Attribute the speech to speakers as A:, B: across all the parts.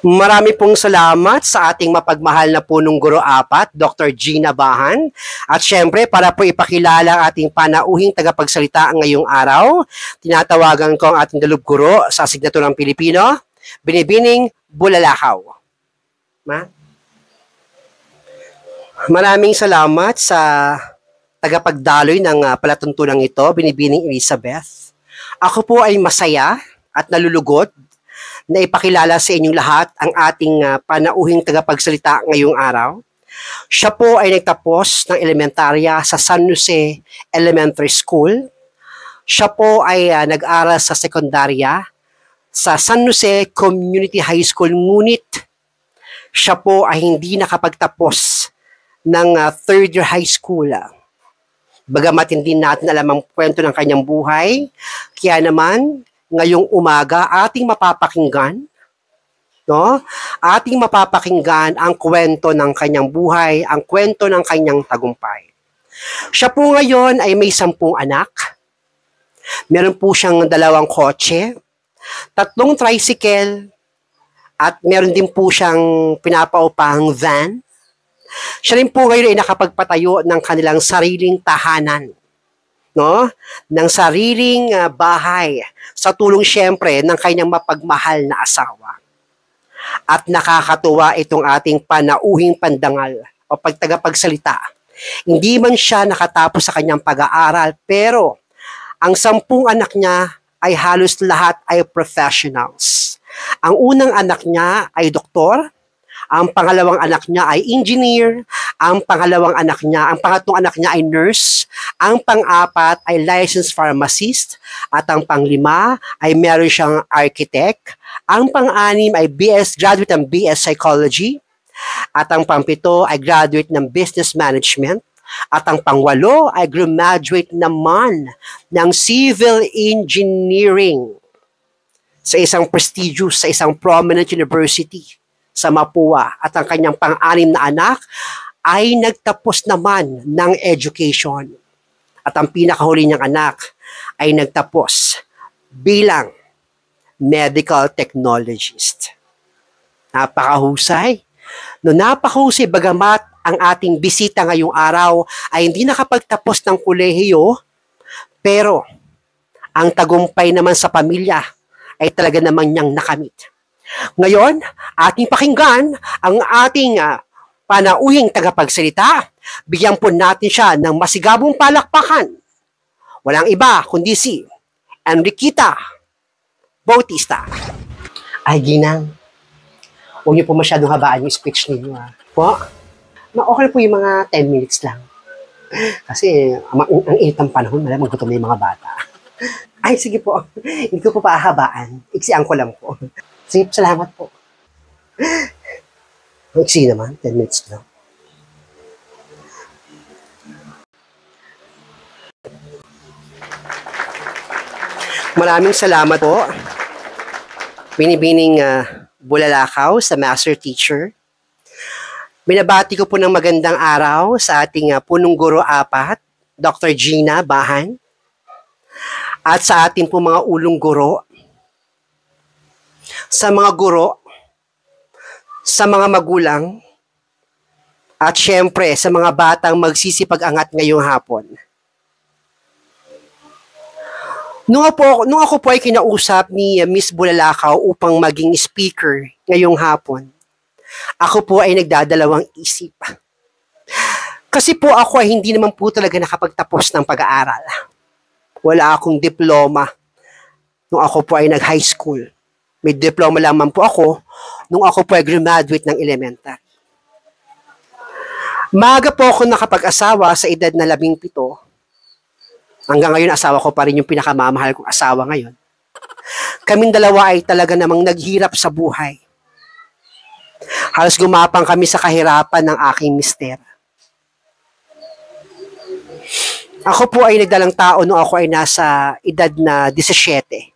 A: Marami pong salamat sa ating mapagmahal na punong guro apat, Dr. Gina Bahan. At syempre, para po ipakilala ang ating panauhing tagapagsalita ngayong araw, tinatawagan ko ang ating dalub guro sa asignaturang Pilipino, Binibining Bulalakaw. Maraming salamat sa tagapagdaloy ng palatuntunang ito, Binibining Elizabeth. Ako po ay masaya at nalulugod na ipakilala sa inyong lahat ang ating panauhing tagapagsalita ngayong araw. Siya po ay nagtapos ng elementarya sa San Jose Elementary School. Siya po ay nag-aral sa sekundarya sa San Jose Community High School, ngunit siya po ay hindi nakapagtapos ng third year high school. Bagamat hindi natin alam ang kwento ng kanyang buhay, kaya naman ngayong umaga ating mapapakinggan, ating mapapakinggan ang kwento ng kanyang buhay, ang kwento ng kanyang tagumpay. Siya po ngayon ay may 10 anak. Meron po siyang 2 kotse, 3 tricycle, at meron din po siyang pinapaupahang van. Siya rin po ngayon ay nakapagpatayo ng kanilang sariling tahanan, ng sariling bahay, sa tulong siyempre ng kanyang mapagmahal na asawa. At nakakatuwa itong ating panauhing pandangal o pagtagapagsalita. Hindi man siya nakatapos sa kanyang pag-aaral, pero ang 10 anak niya ay halos lahat ay professionals. Ang unang anak niya ay doktor, ang pangalawang anak niya ay engineer, ang pangatlong anak niya ay nurse, ang pang-apat ay licensed pharmacist, at ang pang-5 ay meron siyang architect, ang pang-6 ay graduate ng BS Psychology, at ang pang-7 ay graduate ng Business Management, at ang pang-8 ay graduate naman ng Civil Engineering sa isang prestigious, sa isang prominent university sa Mapua. At ang kanyang pang-6 na anak ay nagtapos naman ng education. At ang pinakahuli niyang anak ay nagtapos bilang medical technologist. Napakahusay. Napakahusay, bagamat ang ating bisita ngayong araw ay hindi nakapagtapos ng kolehiyo, pero ang tagumpay naman sa pamilya ay talaga naman niyang nakamit. Ngayon, ating pakinggan ang ating panauhing tagapagsalita. Bigyan po natin siya ng masigabong palakpakan. Walang iba kundi si Enriqueta Bautista. Ay, Ginang, huwag niyo po masyadong habaan yung speech ninyo. Po, okay po yung mga 10 minutes lang. Kasi ang init ng panahon, malamang gutom na yung mga bata. Ay, sige po. Hindi ko po pahahabaan. Iksian ko lang po. Sige, salamat po. Ang iksi naman, 10 minutes lang. Maraming salamat po. Binibining Bulalakaw sa Master Teacher. Binabati ko po ng magandang araw sa ating punong guro apat, Dr. Gina Bahan, at sa ating po mga ulong guro, sa mga guro, sa mga magulang, at syempre sa mga batang magsisipag-angat ngayong hapon. Nung ako po ay kinausap ni Miss Bulalakaw upang maging speaker ngayong hapon, ako po ay nagdadalawang isip. Kasi po ako ay hindi naman po talaga nakapagtapos ng pag-aaral. Wala akong diploma nung ako po ay nag-high school. May diploma lamang po ako nung ako po ay graduate ng elementary. Maaga po ako nakapag-asawa sa edad na 17. Hanggang ngayon, asawa ko pa rin yung pinakamamahal kong asawa ngayon. Kaming dalawa ay talaga namang naghirap sa buhay. Halos gumapang kami sa kahirapan ng aking mister. Ako po ay nagdalang tao nung ako ay nasa edad na 17.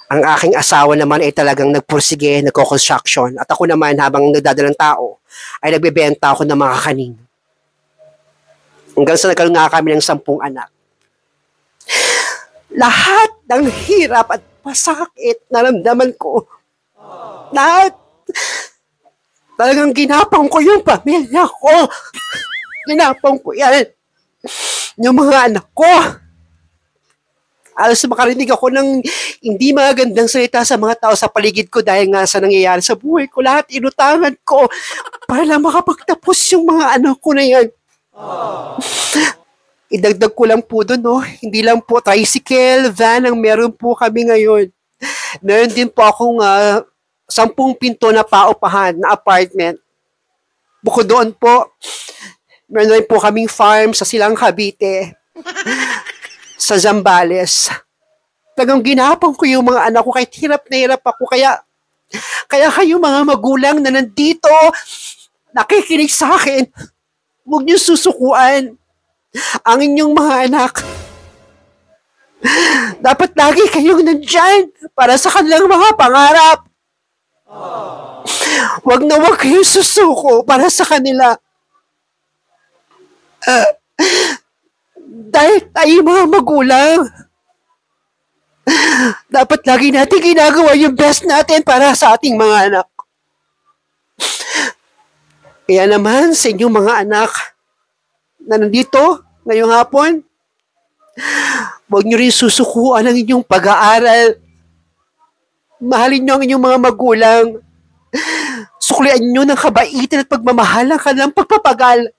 A: Ang aking asawa naman ay talagang nagpursige, nagko-construction. At ako naman habang nagdadalang tao, ay nagbebenta ako ng mga kanin. Hanggang sa nagkaroon nga kami ng 10 anak. Lahat ng hirap at pasakit na naramdaman ko, lahat Talagang ginapang ko yung pamilya ko. Ginapang ko yan. Yung mga anak ko. Alas makarinig ako ng hindi magandang salita sa mga tao sa paligid ko dahil nga sa nangyayari sa buhay ko. Lahat inutangan ko para lang makapagtapos yung mga anak ko na yan. Idagdag ko lang po doon, no? Hindi lang po tricycle, van ang meron po kami ngayon. Meron din po akong 10 pinto na paupahan na apartment. Bukod doon po, meron rin po kaming farm sa Silang Cavite, sa Zambales. Talagang ginapang ko yung mga anak ko kahit hirap na hirap ako. Kaya kayo mga magulang na nandito, nakikinig sa akin, huwag niyo susukuan ang inyong mga anak. Dapat lagi kayong nandyan para sa kanilang mga pangarap. Huwag na huwag kayong susuko para sa kanila. Dahil tayo mga magulang, dapat lagi natin ginagawa yung best natin para sa ating mga anak. Kaya naman sa inyong mga anak na nandito ngayong hapon, huwag nyo rin susukuan ang inyong pag-aaral. Mahalin nyo ang inyong mga magulang. Suklian nyo ng kabaitan at pagmamahal ang kanilang pagpapagal.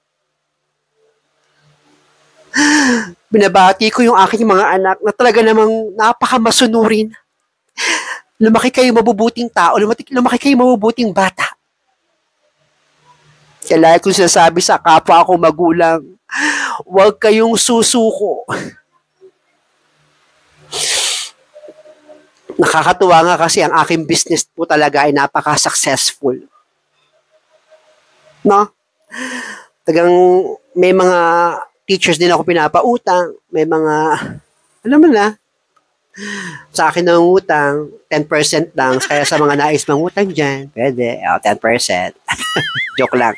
A: Binabati ko yung aking mga anak na talaga namang napakamasunurin. Lumaki kayo mabubuting tao, lumaki kayo mabubuting bata. Kaya lagi kong sinasabi sa kapwa ako magulang, huwag kayong susuko. Nakakatuwa nga kasi ang aking business po talaga ay napaka-successful. No? Tagang may mga teachers din ako pinapautang, may mga, alam mo na, sa akin ng utang, 10% lang, kaya sa mga nais mangutang dyan, pwede, 10%. Joke lang.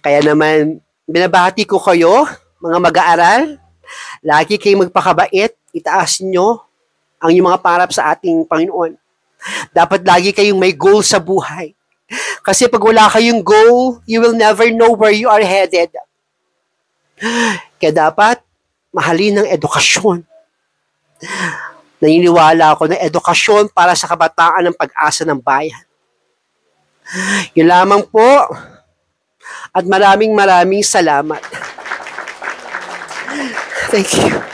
A: Kaya naman, binabati ko kayo, mga mag-aaral, lagi kayong magpakabait, itaas nyo ang inyong mga pangarap sa ating Panginoon. Dapat lagi kayong may goal sa buhay. Kasi pag wala kayong goal, you will never know where you are headed. Kaya dapat, mahalin ng edukasyon. Naniniwala ako na edukasyon para sa kabataan ng pag-asa ng bayan. Yun lamang po. At maraming salamat. Thank you.